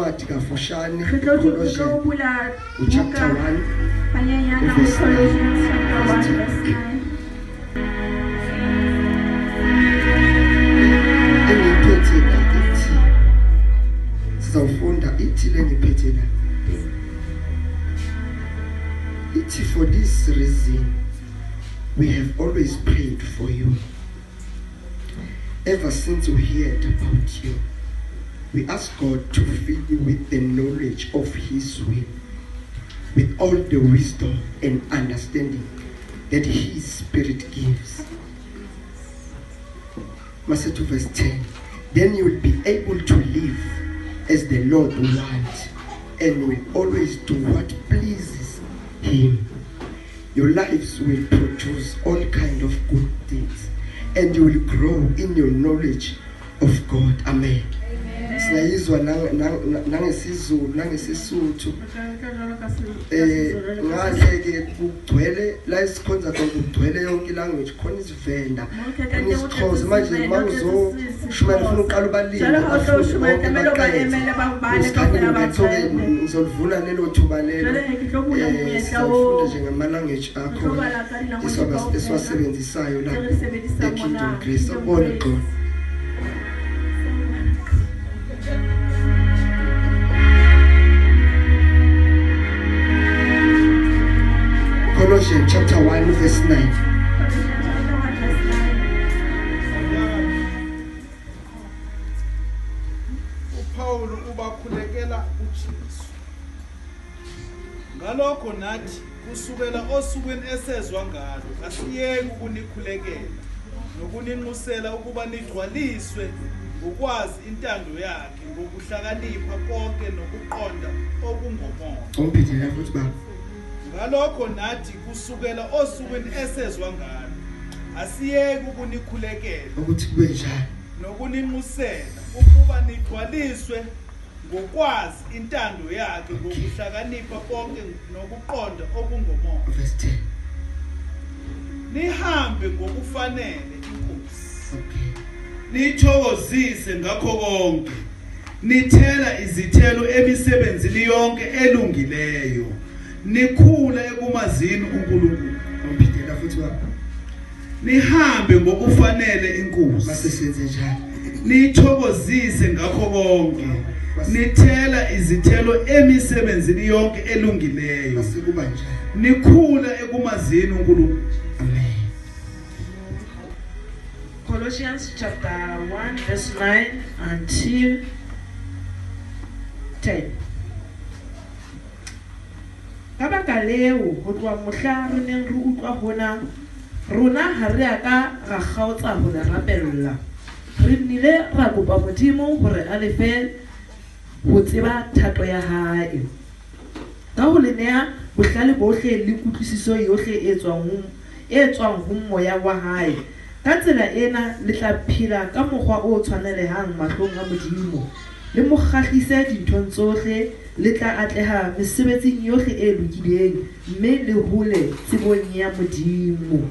incwadi kafushane Colossians chapter 1 engiphethe la ithi sizawufunda ithi lengiphethe la ithi for this reason we have always prayed for you ever since we heard about you. We ask God to fill you with the knowledge of His will, with all the wisdom and understanding that His Spirit gives. Verse 10. Then you will be able to live as the Lord wants and will always do what pleases Him. Your lives will produce all kind of good things and you will grow in your knowledge of God. Amen. Siyizwa nangesizulu nangesisuthu ngahle ke kugcwele la isikhonza kugcwele yonke language khona isivenda khona isiXhosa manje mangizo shumela ufuna uqala ubalimi ngizolivula lelo thuba lelo sifunda nje ngama language akho esiwasebenzisayo la eKingdom Grace abone qolo. Colossians chapter 1 verse 9. Paul ubakhulekela uJesu. Ngalokho nathi kusukela osukwini esezwa ngalo asiyeki ukunikhulekela nokuninqusela ukuba nigcwaliswe ngokwazi intando yakhe ngokuhlakanipha konke nokuqonda okungomoya. Ompithela futhi baba. Ngalokho nathi kusukela osukwini esezwa ngalo asiyeki ukunikhulekela ukuthi kube njalo nokuninqusela ukuba nigcwaliswe ngokwazi intando yakhe ngokuhlakanipha konke nokuqonda okungomoya. Verse 10. Nihambe ngokufanele inkosi. Nithokozise ngakho konke. Nithela izithelo emisebenzini yonke elungileyo. Nikhula ekumazini uNkulunkulu. Ompithela futhi baba. Nihambe ngokufanele inkosi. Masesenze njalo. Nithokozise ngakho konke. Nithela izithelo emisebenzini yonke elungileyo. Masekuba njalo. Nikhula ekumazini uNkulunkulu. Amen. Colossians chapter 1 verse 9 until 10. Ka baka leo ho tloha mohla re neng re utlwa hona rona ha re aka ra kgaotsa ho le rapella re nnile ra kopa Modimo hore a le fe ho tseba thato ya hae ka ho le nea bohlale bohle le kutlwisiso yohle e tswang ho moya wa hae ka tsela ena le tla phela ka mokgwa o tshwanelehang mahlong a Modimo le mo kgahlise dinthong tsohle le tla atleha mesebetsing yohle e lokileng mme le hole tsebong ya Modimo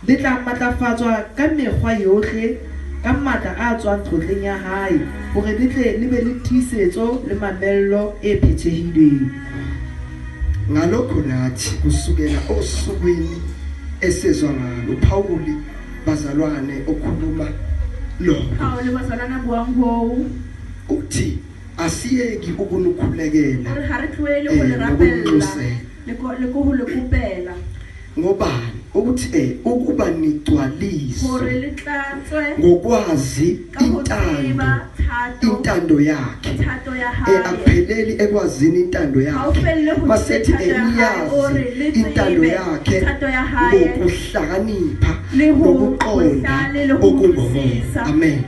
le tla matlafatswa ka mekgwa yohle ka matla a tswang tlotleng ya hae hore le tle le be le tiisetso le mamello e phethehileng. Ngalokho nathi kusukela osukwini esezwa ngalo Paul bazalwane okhuluma lo Paul bazalwana buang ho uthi asiyeki ukunikhulekela ha re tlohele ho le rapella le ko ho le kopela ngobani ukuthi ukuba nigcwaliswe hore le tlatswe ngokwazi intando yakhe thato ya hae akupheleli ekwazini intando yakhe masethi eniyazi intando yakhe ngokuhlakanipha nokuqonda okungomoya. Amen.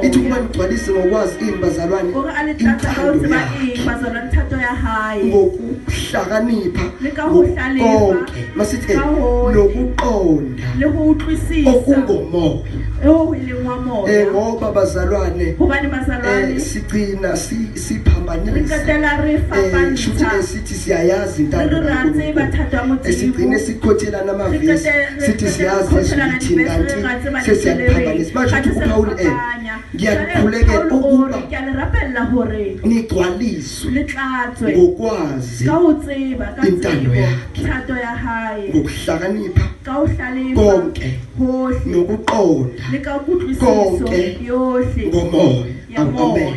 Ithi ukuba nigcwalise ngokwazi imbazalwane intando yakhe ngokuhlakanipha konke masethi nokuqonda okungomoya. Ngoba bazalwane sigcina siphambanisa shuthi esithi siyayazi intando esigcine sikhothelana amavesi sithi siyazi esithi kanti sesiyaphambanisa manje uPaul ngiyakhulekela ukuba nigcwaliswe ngokwazi intando yakhe ngokuhlakanipha konke nokuqonda konke ngomoya. Amen.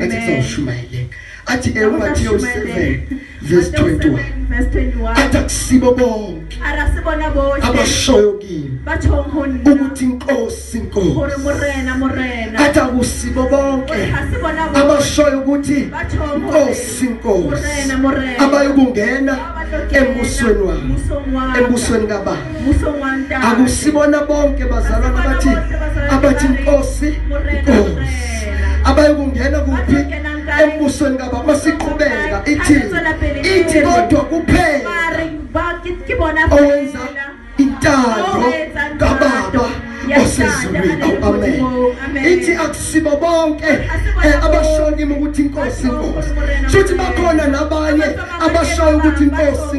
Athi sizoshumayeleka. Athi eMathewu 7 verse 21. Athi akusibo bonke abashoyo kimi ukuthi inkosi athi akusibo bonke abashoyo ukuthi inkosi abayokungena embusweni wami embusweni kaBaba. Akusibona bonke bazalwana abathi inkosi abayokungena kuphi embusweni kaBaba. Masiqhubeka ithi kodwa kuphela owenza intando kaBaba osezulwini. Amen. Ithi akusibo bonke abashoyo kimi ukuthi inkosi futhi bakhona nabanye abashoyo ukuthi inkosi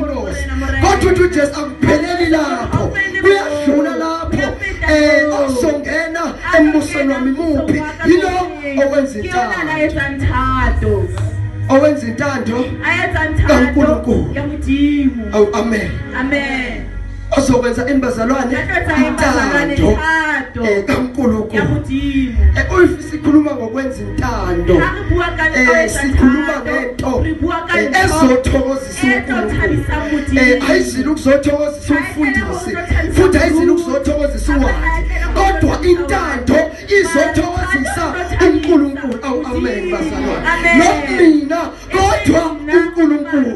kodwa uJesu akupheleli lapho, kuyadlula lapho. Ozongena embusweni wami muphi yilo owenza intando kaNkulunkulu. Amen. Ozokwenza imbazalwane intando kaNkulunkulu. Sikhuluma ngokwenza intando, sikhuluma ngento ezothokozisa uNkulunkulu. Ayizile ukuzothokozisa umfundisi futhi ayizile ukuzothokozisa uwazi, kodwa intando izothokozisa uNkulunkulu. Amen bazalwane. Nomina kodwa uNkulunkulu.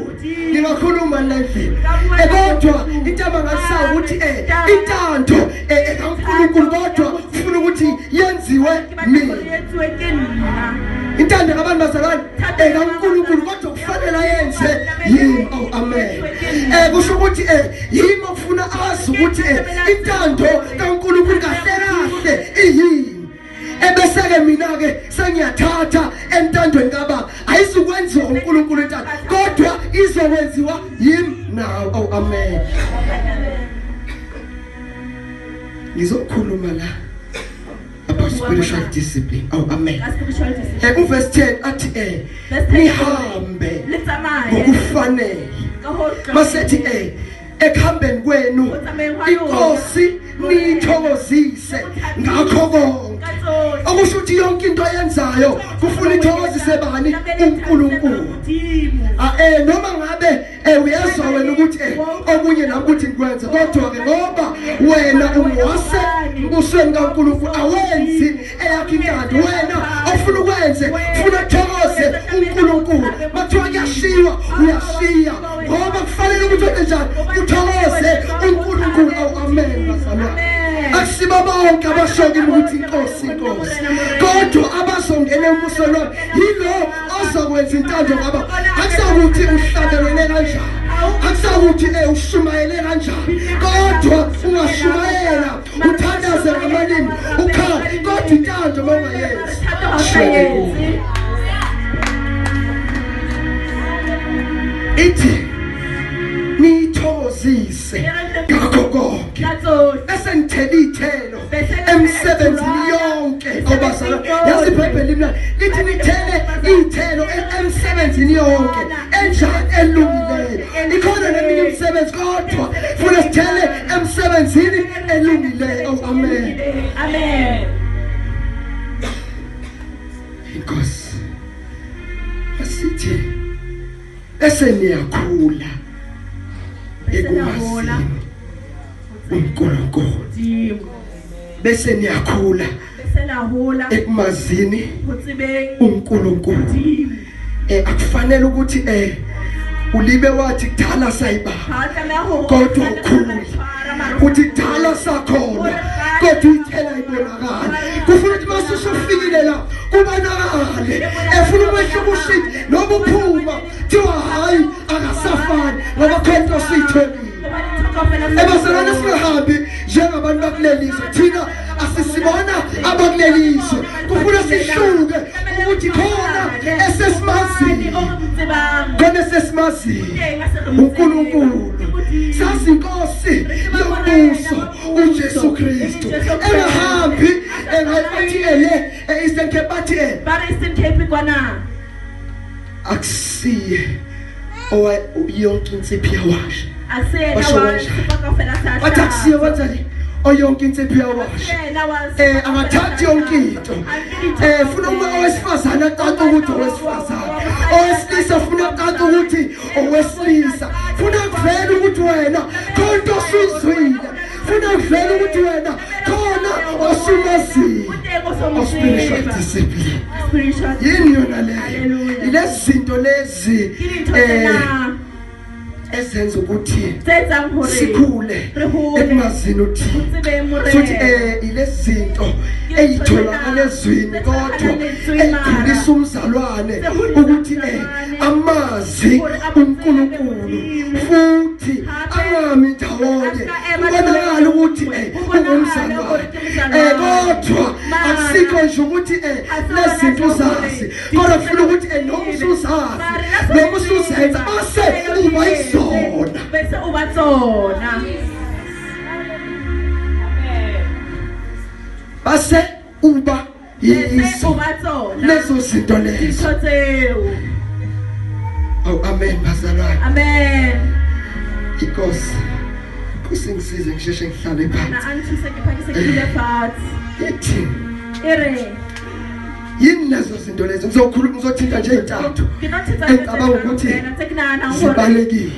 Ngingakhuluma nendlela kodwa intaba ngasa ukuthi intando kaNkulunkulu kodwa ufuna ukuthi yenziwe mina. Intando abantu bazalwane kaNkulunkulu kodwa kufanele yenze yimi. Amen. Kusho ukuthi yimi ufuna azi ukuthi intando kaNkulunkulu kahle iyini. Ebese-ke mina-ke sengiyathatha entandweni kaBaba, ayizukwenziwa uNkulunkulu intando kodwa izokwenziwa yimi nawe. Amen. Ngizokhuluma la about spiritual discipline. Amen. Verse 10 athi nihambe ngokufanele. Masethi ekuhambeni kwenu inkosi nithokozise ngakho konke. Okusho ukuthi yonke into yenzayo kufuna ithokozise bani? uNkulunkulu. Noma ngabe uyezwa wena ukuthi okunye nami ukuthi ngikwenze, kodwa ke ngoba wena ungwase embusweni kaNkulunkulu awenzi eyakho intando, wena ofuna ukwenze ufuna uthokoze uNkulunkulu. Bathiwa kuyashiwa uyashiya ngoba kufanele ukuthi wenze njani? Uthokoze uNkulunkulu. Amen bazalwane. Akusibo bonke abashoyo ukuthi inkosi kodwa abazongena embusweni wami yilo ozokwenza intando kaBaba. Akusakuthi uhlabelele kanjani, akusakuthi ushumayele kanjani, kodwa ungashumayela uthandaze ngamalini ukhala, kodwa intando bangayenzi. Ithi nithokozise ngakho konke. Esengithela ithelo emsebenzini yonke. Awubazalwane, yazi iBhayibheli mina lithi nithele ithelo emsebenzini yonke enjani elungileyo. Ikhona neminye imisebenzi kodwa funa sithele emsebenzini elungileyo. Amen. Inkosi asithi eseniyakhula ekumazini uNkulunkulu, bese niyakhula ekumazini uNkulunkulu. Akufanele ukuthi ulibe wathi kudala sayibaba kodwa ukhula, uthi kudala sakhona kodwa ithela ibonakala. Kufuna ukuthi masufikile la kubonakale, efuna ukwehla ubushiki noma uphuma thiwa hayi akasafani ngoba khona siyitholile. Ebazalwane sihambi njengabantu bakulelizwe, thina asisibona abakulelizwe. Kufuna sihluke ukuthi khona sesimazi khona sesimazi uNkulunkulu sazi inkosi yombuso uJesu Kristu engahambi engayithi ele Eastern Cape bathi Eastern Cape kwana akusiye owa yonke insiphi yawasha bathi akusiye wenzani oyonke insiphi yawasha angathathi yonke into funa uma owesifazane aqaqa ukuthi owesifazane owesilisa funa aqaqa ukuthi owesilisa funa kuvela ukuthi wena konke osuzwile funa kuvela ukuthi wena khona osumazile spiritual discipline yini yona leyo ilezi zinto lezi esenza ukuthi sikhule ekumazini uthini futhi ilezi zinto eyitholakala ezwini kodwa eyikhulisa umzalwane ukuthi amazi uNkulunkulu futhi angami ndawonye kubonakala ukuthi ungumzalwane kodwa akusikho nje ukuthi lezi zinto uzazi kodwa ufuna ukuthi noma usuzazi noma usuzenza base ubayizona bese ubatsona base uba yizo lezo zinto lezo oh amen bazalwane amen because kusingisize ngisheshe ngihlale phansi yini lezo zinto lezo ngizothinta nje intathu engicabanga ukuthi zibalekile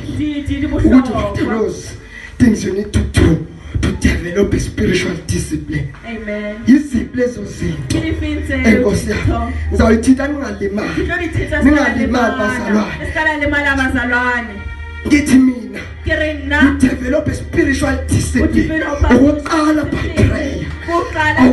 ukuthi those things you need to do to develop a spiritual discipline. Amen. Yiziphi lezo zinto enkosi yami ngizawuyithinta ningalimali bazalwane ngithi mina you develop a spiritual discipline ukuqala by prayer. Oh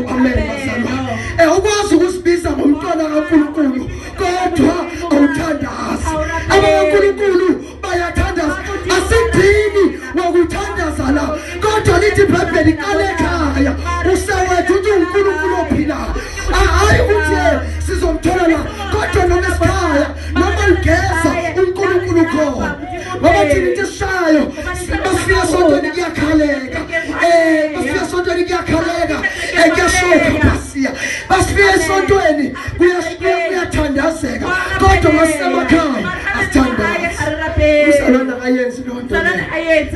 amen bazalwane ukwazi ukusibiza ngomntwana kaNkulunkulu kodwa awuthandazi abaNkulunkulu bayathandaza asidini ngokuthandaza la kodwa lithi iBhayibheli iqala ekhaya usawethu uthi uNkulunkulu ophilayo hayi ukuthi sizomthola la kodwa noma esikhaya noma ligeza uNkulunkulu khona ngoba thina into eshayo basifika sontweni kuyakhaleka basifika sontweni kuyakhaleka kuyashoka basiya basifika esontweni kuyathandazeka kodwa masemakhaya asithandazi usalona ayenzi lonto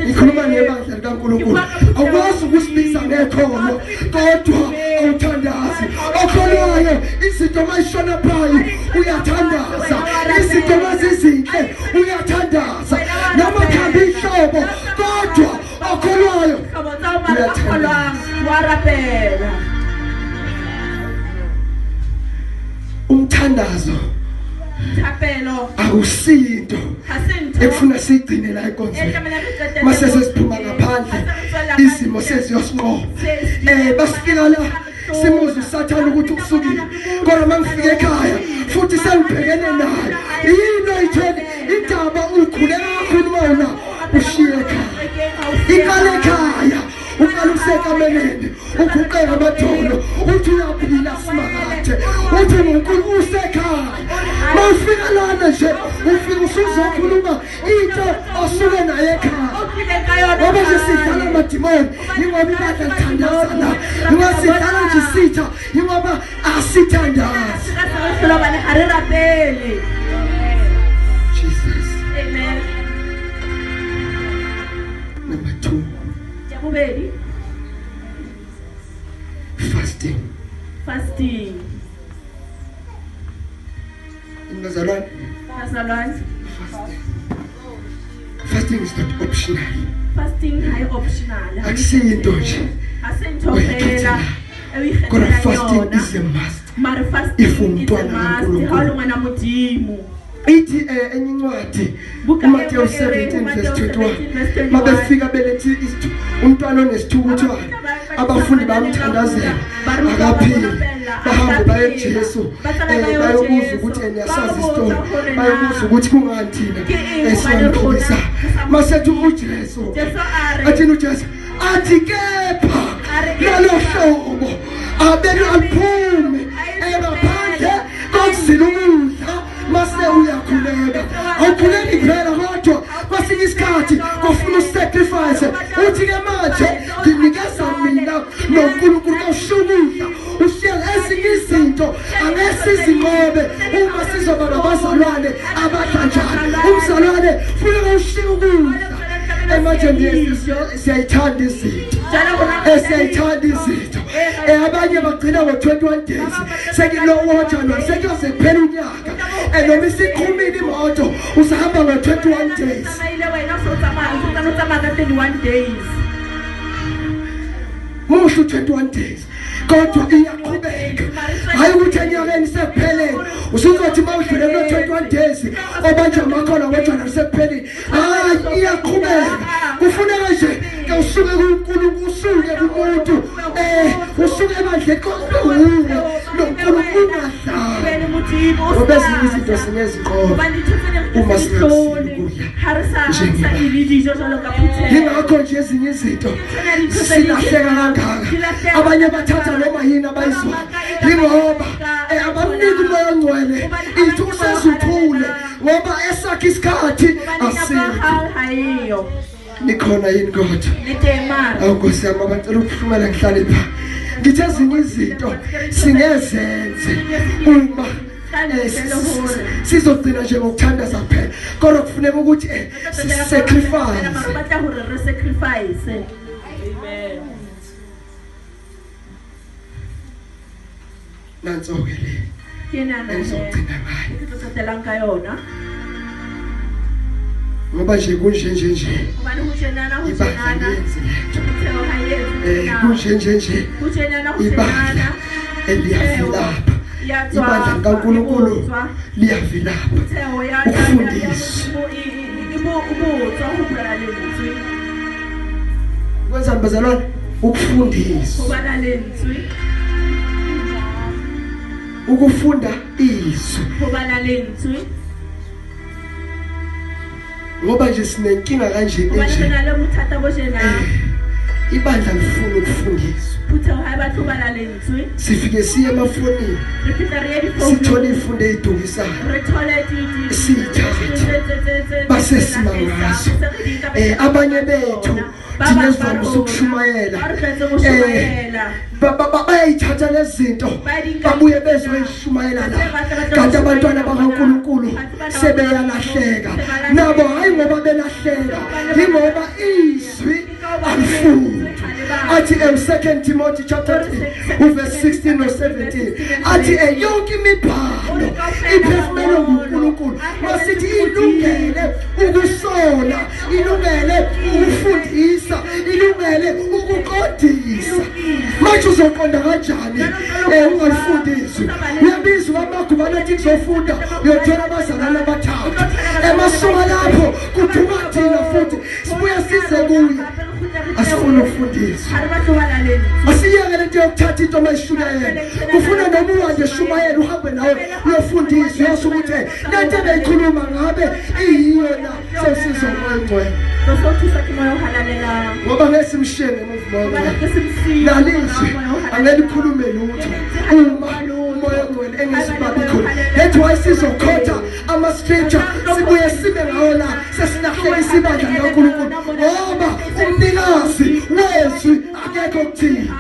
ikhuluma nebandla likaNkulunkulu awukwazi ukusibiza ngekhono kodwa awuthandazi okholwayo izinto mayishona phayi uyathandaza izinto mazizinhle uyathandaza noma khambi ihlobo kodwa okholwayo warapela umthandazo thapelo akusinto ekufuna sigcine la ekonzweni mase sesiphuma ngaphandle izimo seziyosinqoba basifika la simuzu sathana ukuthi ukusukile kodwa mangifike ekhaya futhi sengibhekene naye yini ayitheni indaba ukhule kakhulu wena ushiye ekhaya iqale ekhaya uqala usekameleni uguqeka amadolo uthi uyaphila simakade uthi uNkulunkulu usekhaya mawufika lana nje ufika usuzokhuluma into osuke naye ekhaya ngoba nje sidlala amadimoni ingoba ibandla lithandaza la ingoba sidlala nje sitha ingoba asithandazi Jesus. Amen. Number 2, Jabubeli fasting. fasting Bazalwane, bazalwane fasting is not optional. fasting hayi optional Akusinto nje. asinto phela Kodwa fasting is a must. mara fasting If is a umntwana must kaNkulunkulu. halungana mudimu Ithi enye incwadi uMateyu 17:21 mabefika belethi umntwana onesithukuthwane abafundi bamthandazela akaphili bahambe baye kuJesu bayobuza ukuthi niyasazi isitori bayobuza ukuthi kungani thina esiyamphikisa masethi uJesu athina uJesu athi kepha lelo hlobo abenu aliphume ngaphandle kokuzila ukudla mase uyakhuleka awukhuleki phela kodwa kwesinye isikhathi kufuna usacrifice uthi ke manje nginikeza mina noNkulunkulu kawushukula ushiyela ezinye izinto angeke sizinqobe uma sizoba nabazalwane abahlanjana umzalwane funeka ushukula emergency siyayithanda izinto siyayithanda izinto abanye bagcina ngo-21 days sekulowo January sekuyoze kuphela unyaka noma isiqhumile imoto usahamba ngo-21 days musho 21 days kodwa iyaqhubeka hayi ukuthi enyakeni sekuphelele usuzothi mawudlule kulo-21 days obanje amakhona ngoJanuary sekuphelile hayi iyaqhubeka kufuneka nje ke usuke kuNkulunkulu usuke kumuntu usuke ebandleni kodwa noNkulunkulu ungahlali ngoba ezinye izinto sinezinqobo uma yingakho nje ezinye izinto silahleka kangaka abanye bathatha noma yini abayizwa ingoba abaningi umoya ongcwele ithi usezuphule ngoba esakhe isikhathi asiyo nikhona yini kodwa awuNkosi yami abacela ukuhlumela ngihlale pha ngithi ezinye izinto singezenze uma sizogcina nje ngokuthandaza kuphela kodwa kufuneka ukuthi sacrifice nanso-ke le engizogcina ngayo ngoba nje kunjenjenje ibandla kunjenjenje ibandla eliyavilapha ibandla kaNkulunkulu liyavilapha ukufundisa kwenzani bazalwane ukufundisa ukufunda izwi ngoba nje sinenkinga kanje nje ibandla lifuna ukufundiswa sifike siye emafonini sithole ifundo ezidukisayo siyithathe base simangazo abanye bethu dinezivalo sokushumayela bayayithatha lezi zinto babuye bezoyishumayela la kanti abantwana bakaNkulunkulu sebeyalahleka nabo hayi ngoba belahleka ingoba izwi alifunda athi 2 Timothy chapter 3 verse 16 no 17 athi yonke imibhalo iphefumulelwe nguNkulunkulu masithi ilungele ukusola ilungele ukufundisa ilungele ukuqondisa manje uzoqonda kanjani ungalifundisi uyabizwa amagubane athi kuzofunda uyothola abazalwane abathathu emasuka lapho kuduma thina futhi sibuye size kuye asifuna ukufundiswa asiyeke lento yokuthatha into mayishumayela kufuna noma uwande shumayela uhambe nawe uyofundiswa uyasho ukuthi lento beyikhuluma ngabe iyiyo na sesizongcwele ngoba ngesimshene emuva nalizwi angelikhulume lutho uma umoya ongcwele engesibabi khona that's why sizokhotha ama-scripture sibuye sibe ngawo la sesinahleka isibandla kaNkulunkulu ngoba umnikazi wezwi akekho kuthina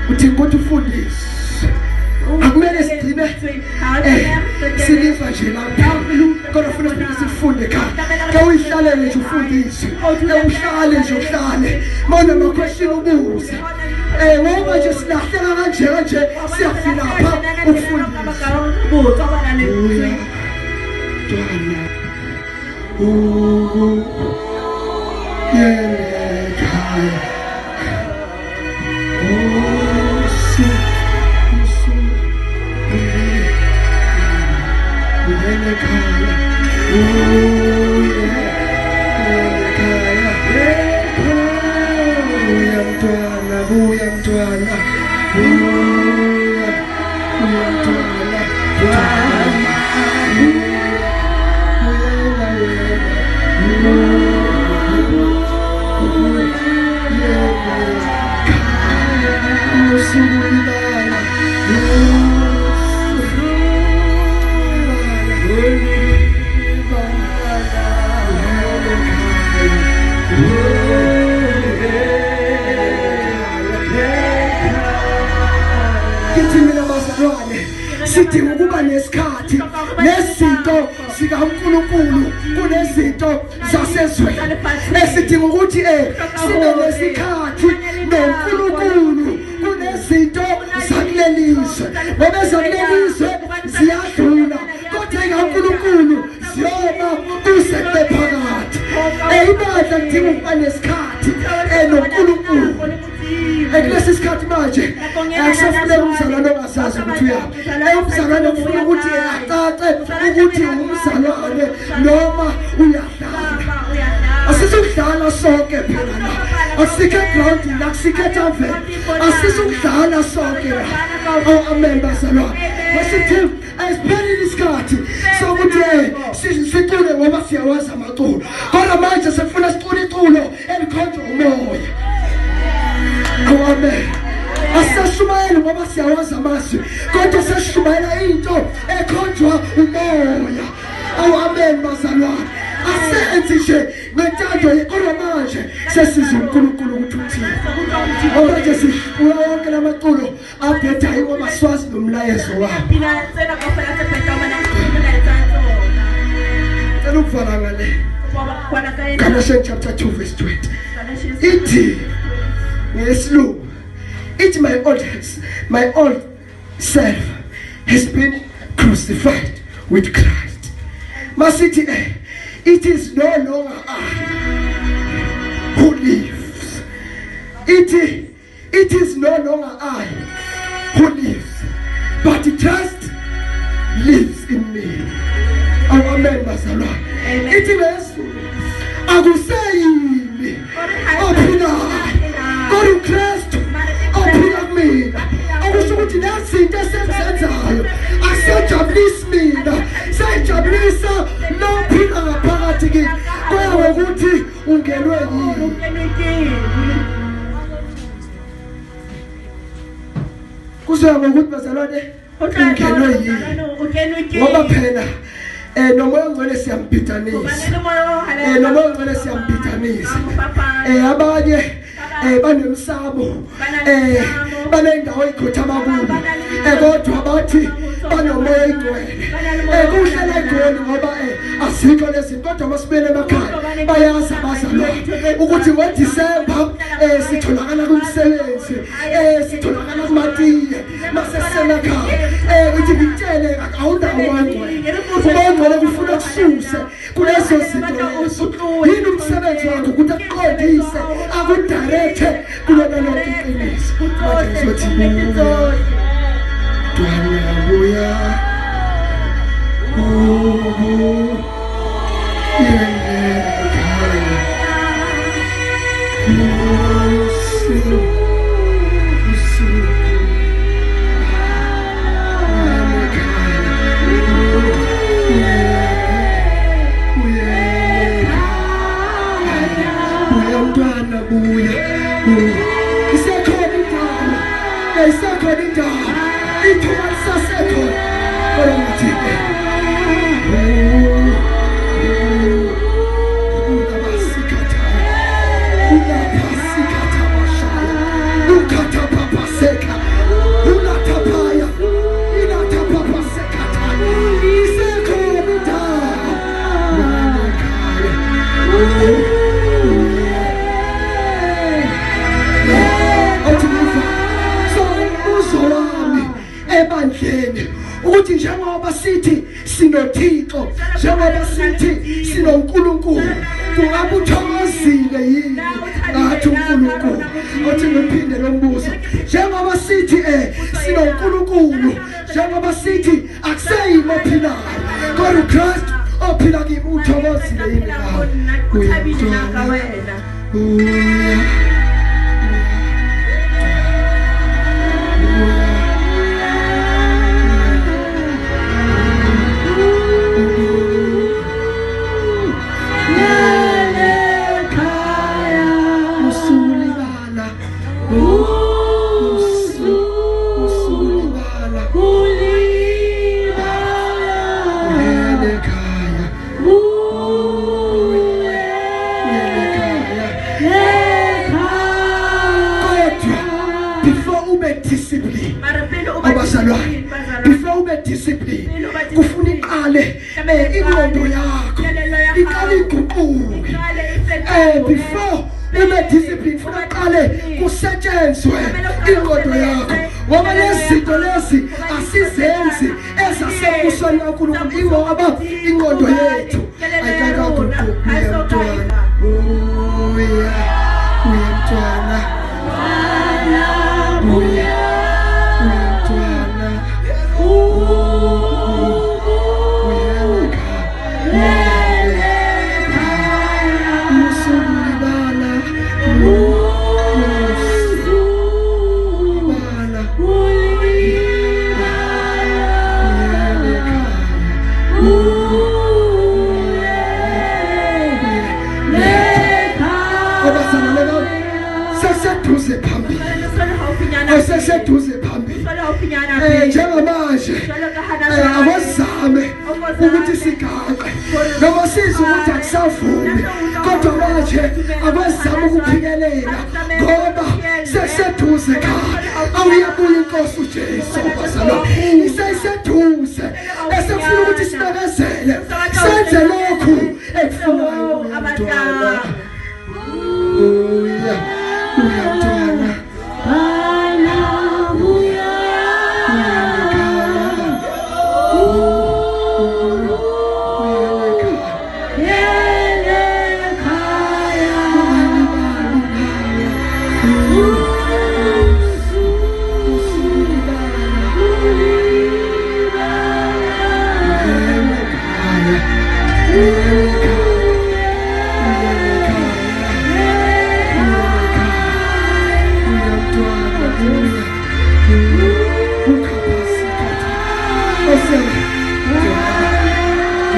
uthi ukuthi ufundise akumele sigcine silizwa nje lapha kodwa funa ukuthi sifunde ekhaya ke uyihlalele nje ufundiswe uhlale nje uhlale mona ama-question ubuze ngoba nje silahleka kanje siyafika lapha ukufundisa bazalwane sidinga ukuba nesikhathi nezinto zikaNkulunkulu kunezinto zasezweni esidinga ukuthi sibe nesikhathi noNkulunkulu kunezinto zakulelizwe ngoba zakulelizwe ziyadlula kodwa ikaNkulunkulu ziyoma kusebe phakathi ibandla lidinga ukuba nesikhathi noNkulunkulu kulesi sikhathi manje akusafuneki umzalwane ongasazi ukuthi uyaphi umzalwane ufuna ukuthi acace ukuthi umzalwane noma uyadlala asizokudlala sonke phela la asikho ground la asikho tavern asizokudlala sonke la amen bazalwane wasithi ayisiphelile isikhathi sokuthi sicule ngoba siyawazi amaculo kodwa manje sifuna sicule iculo elikhonjwa umoya amen asashumayela ngoba siyawazi amazwi kodwa sashumayela into ekhonjwa umoya amen bazalwane asenze nje ngentando yekhona manje sesiza uNkulunkulu ukuthi uthini ngoba nje sifuna wonke lamaculo abhedayo ngoba siwazi nomlayezo wabo ukuvala ngale Galatians chapter 2 verse 20 ithi ngesilungu ithi my old self has been crucified with Christ masithi it is no longer I who lives it is no longer I who lives but Christ lives in me amen bazalwane ithi leso akuseyimi ophilayo kodwa Kristu ophila kumina akusho ukuthi lezinto esenzenzayo asijabulisi mina sejabulisa nophila ngaphakathi kimi kuya ngokuthi ungenwe yini kuzoya ngokuthi bazalwane ungenwe yini ngoba phela nomoya ongcwele siyambhidanisa nomoya ongcwele siyambhidanisa abanye banemsamo banendawo ikhothama kubo kodwa bathi banomoya ingcwele kuhlala egoli ngoba asikho lezinto kodwa masibele emakhaya bayazi abazalwane ukuthi ngoDisemba sitholakala kumsebenzi sitholakala kumatiye masesemakhaya uthi ngitshele awundawo wangcwele kufuna kususe kulezo zinto yini umsebenzi wakho ukuthi akuqondise akudirecte kulona lonke iqiniso manje sizothi buya ukuthi njengoba sithi sinoThixo njengoba sithi sinoNkulunkulu kungabe uthokozile yini ngathi uNkulunkulu othi ngiphinde lombuzo njengoba sithi sinoNkulunkulu njengoba sithi akuseyimo ophilayo kodwa uKristu ophila kimi uthokozile yini ngawe Yeah. discipline kufuna iqale ingqondo yakho iqale iguquke before discipline funa iqale kusetshenzwe ingqondo yakho ngoba lezinto lezi asizenzi ezasebusweni kaNkulunkulu ingoba ingqondo yethu ayikakaguquki mntwana uyamntwana seseduze phambili njengamanje awazame ukuthi sigaxe noma sizwe ukuthi akusavumi kodwa manje awazame ukuphikelela ngoba seseduze ekhaya awuyabuya inkosi uJesu bazalo iseseduze esefuna ukuthi sinabezele senze lokhu ekufunayo abantwana uyamntwana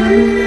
Awesome.